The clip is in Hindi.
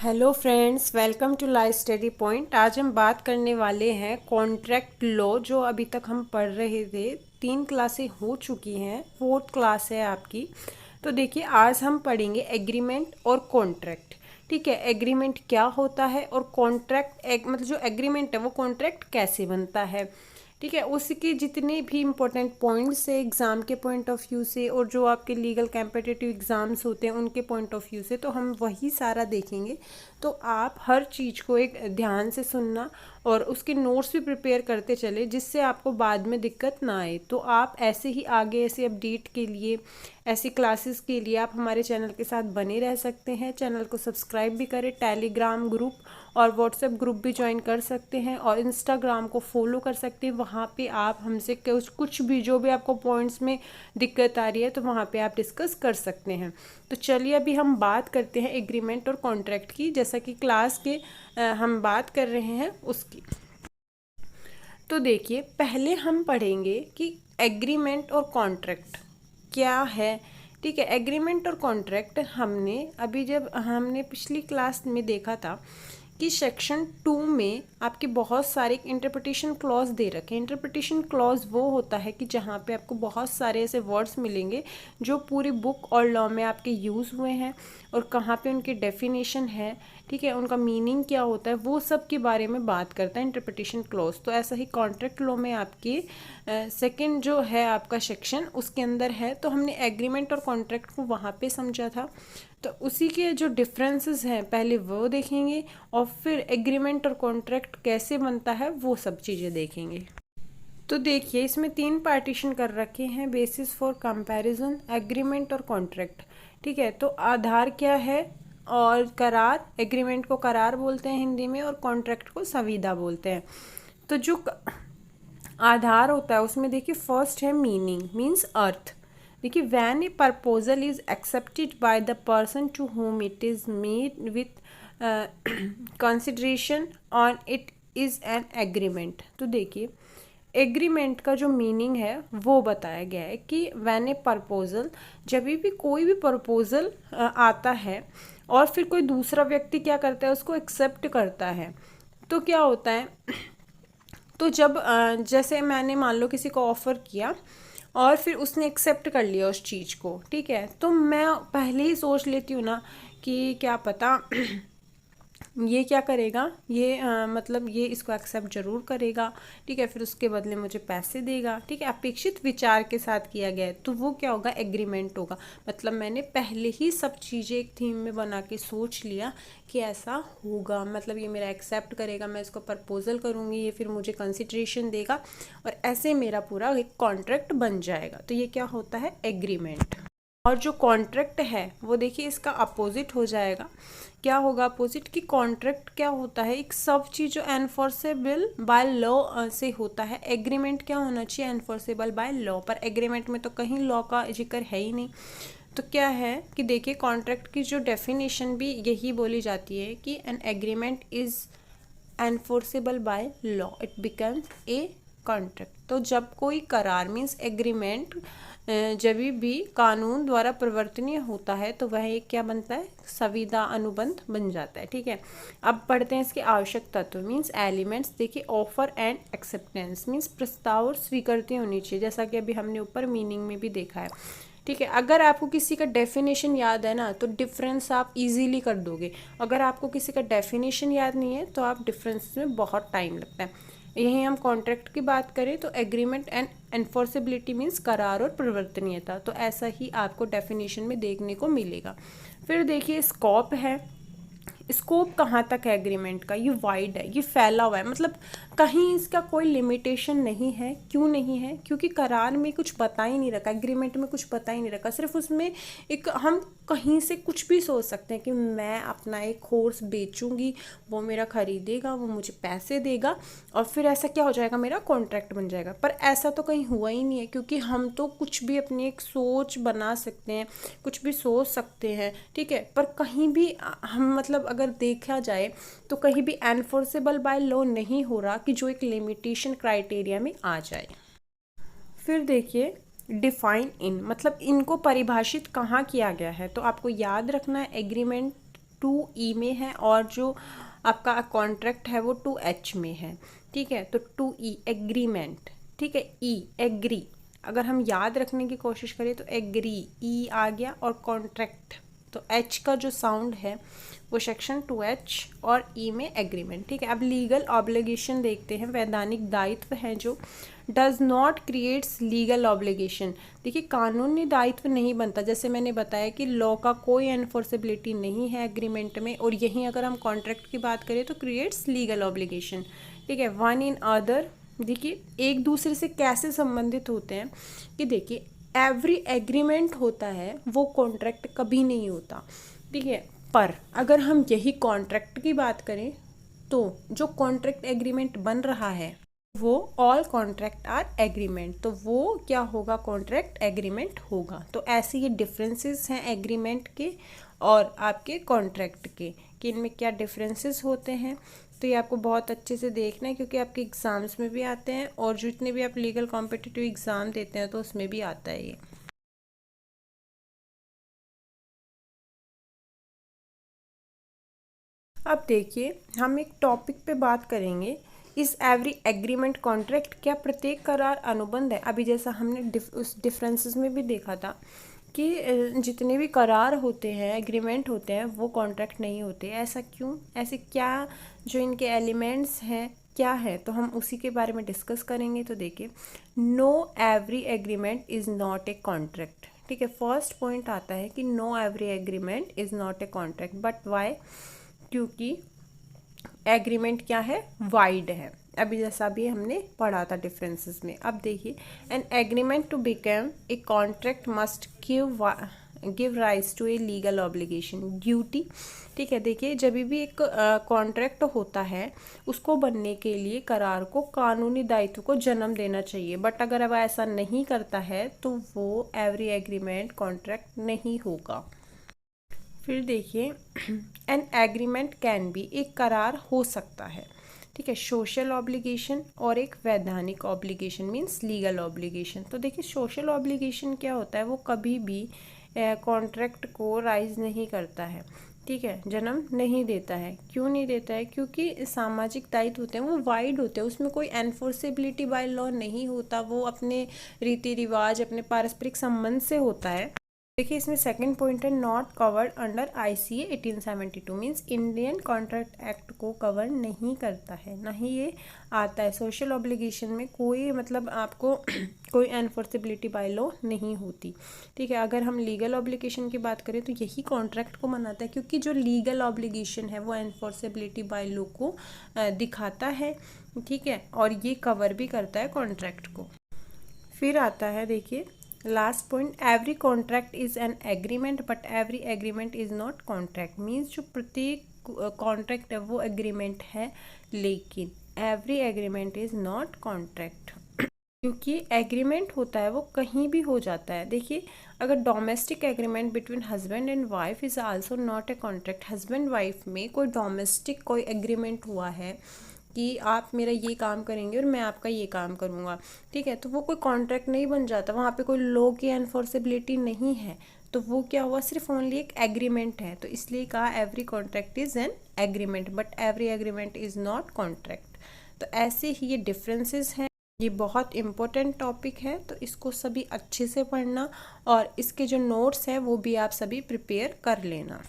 Hello friends, welcome to life study point. आज हम बात करने वाले हैं कॉन्ट्रैक्ट लॉ। जो अभी तक हम पढ़ रहे थे, 3 क्लासें हो चुकी हैं, 4th क्लास है आपकी। तो देखिए, आज हम पढ़ेंगे एग्रीमेंट और कॉन्ट्रैक्ट। ठीक है, एग्रीमेंट क्या होता है और कॉन्ट्रैक्ट मतलब जो एग्रीमेंट है वो कॉन्ट्रैक्ट कैसे बनता है। ठीक है, उसके जितने भी इम्पोर्टेंट पॉइंट्स है एग्ज़ाम के पॉइंट ऑफ व्यू से और जो आपके लीगल कॉम्पिटिटिव एग्ज़ाम्स होते हैं उनके पॉइंट ऑफ व्यू से, तो हम वही सारा देखेंगे। तो आप हर चीज़ को एक ध्यान से सुनना और उसके नोट्स भी प्रिपेयर करते चले, जिससे आपको बाद में दिक्कत ना आए। तो आप ऐसे ही आगे ऐसे अपडेट के लिए, ऐसी क्लासेस के लिए आप हमारे चैनल के साथ बने रह सकते हैं। चैनल को सब्सक्राइब भी करें, टेलीग्राम ग्रुप और व्हाट्सएप ग्रुप भी ज्वाइन कर सकते हैं और इंस्टाग्राम को फॉलो कर सकते हैं। वहाँ पे आप हमसे कुछ भी जो भी आपको पॉइंट्स में दिक्कत आ रही है तो वहाँ पे आप डिस्कस कर सकते हैं। तो चलिए अभी हम बात करते हैं एग्रीमेंट और कॉन्ट्रैक्ट की, जैसा कि क्लास के हम बात कर रहे हैं उसकी। तो देखिए, पहले हम पढ़ेंगे कि एग्रीमेंट और कॉन्ट्रैक्ट क्या है। ठीक है, एग्रीमेंट और कॉन्ट्रैक्ट हमने अभी जब हमने पिछली क्लास में देखा था कि सेक्शन 2 में आपके बहुत सारे इंटरप्रिटेशन क्लॉज दे रखे हैं। इंटरप्रिटेशन क्लॉज वो होता है कि जहाँ पे आपको बहुत सारे ऐसे वर्ड्स मिलेंगे जो पूरी बुक और लॉ में आपके यूज़ हुए हैं और कहाँ पे उनकी डेफिनेशन है, ठीक है, उनका मीनिंग क्या होता है, वो सब के बारे में बात करता है इंटरप्रिटेशन क्लॉज। तो ऐसा ही कॉन्ट्रैक्ट लॉ में आपकी सेकंड जो है आपका सेक्शन उसके अंदर है। तो हमने एग्रीमेंट और कॉन्ट्रैक्ट को वहाँ पे समझा था। तो उसी के जो डिफरेंसेस हैं पहले वो देखेंगे और फिर एग्रीमेंट और कॉन्ट्रैक्ट कैसे बनता है वो सब चीज़ें देखेंगे। तो देखिए, इसमें 3 पार्टीशन कर रखे हैं, बेसिस फॉर कंपैरिजन, एग्रीमेंट और कॉन्ट्रैक्ट। ठीक है, तो आधार क्या है और करार। एग्रीमेंट को करार बोलते हैं हिंदी में और कॉन्ट्रैक्ट को संविदा बोलते हैं। तो जो आधार होता है उसमें देखिए फर्स्ट है मीनिंग, मीन्स अर्थ। देखिए, when a proposal is accepted by the person to whom it is made with consideration on it is an agreement. तो देखिए, एग्रीमेंट का जो मीनिंग है वो बताया गया है कि वैन ए प्रपोजल, जब भी कोई भी प्रपोजल आता है और फिर कोई दूसरा व्यक्ति क्या करता है, उसको एक्सेप्ट करता है, तो क्या होता है। तो जब जैसे मैंने मान लो किसी को ऑफ़र किया और फिर उसने एक्सेप्ट कर लिया उस चीज़ को, ठीक है, तो मैं पहले ही सोच लेती हूँ ना कि क्या पता ये क्या करेगा, ये मतलब ये इसको एक्सेप्ट ज़रूर करेगा, ठीक है, फिर उसके बदले मुझे पैसे देगा। ठीक है, अपेक्षित विचार के साथ किया गया है तो वो क्या होगा, एग्रीमेंट होगा। मतलब मैंने पहले ही सब चीज़ें एक थीम में बना के सोच लिया कि ऐसा होगा, मतलब ये मेरा एक्सेप्ट करेगा, मैं इसको प्रपोजल करूँगी, ये फिर मुझे कंसिडरेशन देगा और ऐसे मेरा पूरा एक कॉन्ट्रैक्ट बन जाएगा। तो ये क्या होता है, एग्रीमेंट। और जो कॉन्ट्रैक्ट है वो देखिए इसका अपोजिट हो जाएगा। क्या होगा अपोजिट, कि कॉन्ट्रैक्ट क्या होता है, एक सब चीज़ जो एनफोर्सेबल बाय लॉ से होता है। एग्रीमेंट क्या होना चाहिए, एनफोर्सेबल बाय लॉ, पर एग्रीमेंट में तो कहीं लॉ का जिक्र है ही नहीं। तो क्या है कि देखिए, कॉन्ट्रैक्ट की जो डेफिनेशन भी यही बोली जाती है कि an agreement is enforceable by law, it becomes a contract. तो जब कोई करार मीन्स एग्रीमेंट जब भी कानून द्वारा परिवर्तनीय होता है तो वह एक क्या बनता है, संविदा अनुबंध बन जाता है। ठीक है, अब पढ़ते हैं इसके आवश्यक तत्व मीन्स एलिमेंट्स। देखिए, ऑफर एंड एक्सेप्टेंस मीन्स प्रस्ताव और स्वीकृति होनी चाहिए, जैसा कि अभी हमने ऊपर मीनिंग में भी देखा है। ठीक है, अगर आपको किसी का डेफिनेशन याद है ना तो डिफरेंस आप इजीली कर दोगे। अगर आपको किसी का डेफिनेशन याद नहीं है तो आप डिफरेंस में बहुत टाइम लगता है। यहीं हम कॉन्ट्रैक्ट की बात करें तो एग्रीमेंट एंड एनफोर्सेबिलिटी मीन्स करार और परिवर्तनीयता, तो ऐसा ही आपको डेफिनेशन में देखने को मिलेगा। फिर देखिए, स्कोप है। स्कोप कहाँ तक है एग्रीमेंट का, ये वाइड है, ये फैला हुआ है, मतलब कहीं इसका कोई लिमिटेशन नहीं है। क्यों नहीं है, क्योंकि करार में कुछ बता ही नहीं रखा, एग्रीमेंट में कुछ बता ही नहीं रखा। सिर्फ उसमें एक हम कहीं से कुछ भी सोच सकते हैं कि मैं अपना एक हॉर्स बेचूंगी, वो मेरा खरीदेगा, वो मुझे पैसे देगा और फिर ऐसा क्या हो जाएगा, मेरा कॉन्ट्रैक्ट बन जाएगा। पर ऐसा तो कहीं हुआ ही नहीं है, क्योंकि हम तो कुछ भी अपनी एक सोच बना सकते हैं, कुछ भी सोच सकते हैं। ठीक है, पर कहीं भी हम मतलब अगर देखा जाए तो कहीं भी एनफोर्सेबल बाय लॉ नहीं हो रहा कि जो एक लिमिटेशन क्राइटेरिया में आ जाए। फिर देखिए, डिफाइन इन, मतलब इनको परिभाषित कहाँ किया गया है, तो आपको याद रखना है एग्रीमेंट 2E में है और जो आपका कॉन्ट्रैक्ट है वो 2H में है। ठीक है, तो 2E एग्रीमेंट, ठीक है, E एग्री, अगर हम याद रखने की कोशिश करें तो एग्री, E आ गया, और कॉन्ट्रैक्ट, तो H का जो साउंड है वो सेक्शन 2H और E में एग्रीमेंट। ठीक है, अब लीगल ऑब्लिगेशन देखते हैं, वैधानिक दायित्व है जो does not creates legal obligation. देखिए कानूनी दायित्व नहीं बनता, जैसे मैंने बताया कि लॉ का कोई एनफोर्सेबिलिटी नहीं है एग्रीमेंट में, और यहीं अगर हम कॉन्ट्रैक्ट की बात करें तो क्रिएट्स लीगल ऑब्लिगेशन। ठीक है, वन इन अदर, देखिए एक दूसरे से कैसे संबंधित होते हैं कि देखिए एवरी एग्रीमेंट होता है वो कॉन्ट्रैक्ट कभी नहीं होता। ठीक है, पर अगर हम यही कॉन्ट्रैक्ट की बात करें तो जो कॉन्ट्रैक्ट एग्रीमेंट बन रहा है वो ऑल कॉन्ट्रैक्ट आर एग्रीमेंट, तो वो क्या होगा, कॉन्ट्रैक्ट एग्रीमेंट होगा। तो ऐसे ये डिफरेंसेस हैं एग्रीमेंट के और आपके कॉन्ट्रैक्ट के, कि इनमें क्या डिफरेंसेस होते हैं। तो ये आपको बहुत अच्छे से देखना है क्योंकि आपके एग्ज़ाम्स में भी आते हैं, और जितने भी आप लीगल कॉम्पिटिटिव एग्ज़ाम देते हैं तो उसमें भी आता है ये। अब देखिए हम एक टॉपिक पे बात करेंगे, इस एवरी एग्रीमेंट कॉन्ट्रैक्ट, क्या प्रत्येक करार अनुबंध है। अभी जैसा हमने उस डिफरेंसेस में भी देखा था कि जितने भी करार होते हैं, एग्रीमेंट होते हैं, वो कॉन्ट्रैक्ट नहीं होते। ऐसा क्यों, ऐसे क्या जो इनके एलिमेंट्स हैं क्या है, तो हम उसी के बारे में डिस्कस करेंगे। तो देखिए know every agreement is not a contract. ठीक है, फर्स्ट पॉइंट आता है कि know every agreement is not a contract, but why, क्योंकि एग्रीमेंट क्या है, वाइड है। अभी जैसा भी हमने पढ़ा था डिफरेंसेस में। अब देखिए an agreement to become a contract must give rise to a legal obligation duty. ठीक है, देखिए जब भी एक कॉन्ट्रैक्ट होता है उसको बनने के लिए करार को कानूनी दायित्व को जन्म देना चाहिए, बट अगर अब ऐसा नहीं करता है तो वो एवरी एग्रीमेंट कॉन्ट्रैक्ट नहीं होगा। फिर देखिए एन एग्रीमेंट कैन बी, एक करार हो सकता है, ठीक है, सोशल ऑब्लिगेशन और एक वैधानिक ऑब्लिगेशन मीन्स लीगल ऑब्लिगेशन। तो देखिए सोशल ऑब्लिगेशन क्या होता है, वो कभी भी कॉन्ट्रैक्ट को राइज नहीं करता है, ठीक है, जन्म नहीं देता है। क्यों नहीं देता है, क्योंकि सामाजिक दायित्व होते हैं वो वाइड होते हैं, उसमें कोई एनफोर्सेबिलिटी बाय लॉ नहीं होता, वो अपने रीति रिवाज, अपने पारस्परिक संबंध से होता है। देखिए इसमें सेकंड पॉइंट है not covered under ICA 1872 means Indian contract act को कवर नहीं करता है, ना ही ये आता है। सोशल ऑब्लिगेशन में कोई मतलब आपको कोई एनफोर्सेबिलिटी बाय लॉ नहीं होती। ठीक है, अगर हम लीगल ऑब्लिगेशन की बात करें तो यही कॉन्ट्रैक्ट को मनाता है, क्योंकि जो लीगल ऑब्लिगेशन है वो एनफोर्सेबिलिटी बाय लॉ को दिखाता है। ठीक है, और ये कवर भी करता है कॉन्ट्रैक्ट को। फिर आता है देखिए last point, every contract is an agreement but every agreement is not contract means जो प्रत्येक कॉन्ट्रैक्ट है वो एग्रीमेंट है, लेकिन every agreement is not contract, क्योंकि एग्रीमेंट होता है वो कहीं भी हो जाता है। देखिए अगर domestic agreement between husband and wife is also not a contract, husband wife में कोई डोमेस्टिक कोई एग्रीमेंट हुआ है कि आप मेरा ये काम करेंगे और मैं आपका ये काम करूँगा, ठीक है, तो वो कोई कॉन्ट्रैक्ट नहीं बन जाता, वहाँ पे कोई लॉ की एनफोर्सेबिलिटी नहीं है, तो वो क्या हुआ, सिर्फ ओनली एक एग्रीमेंट है। तो इसलिए कहा every contract is an agreement but every agreement is not contract. तो ऐसे ही ये डिफरेंसेस हैं, ये बहुत इम्पोर्टेंट टॉपिक है, तो इसको सभी अच्छे से पढ़ना और इसके जो नोट्स हैं वो भी आप सभी प्रिपेयर कर लेना।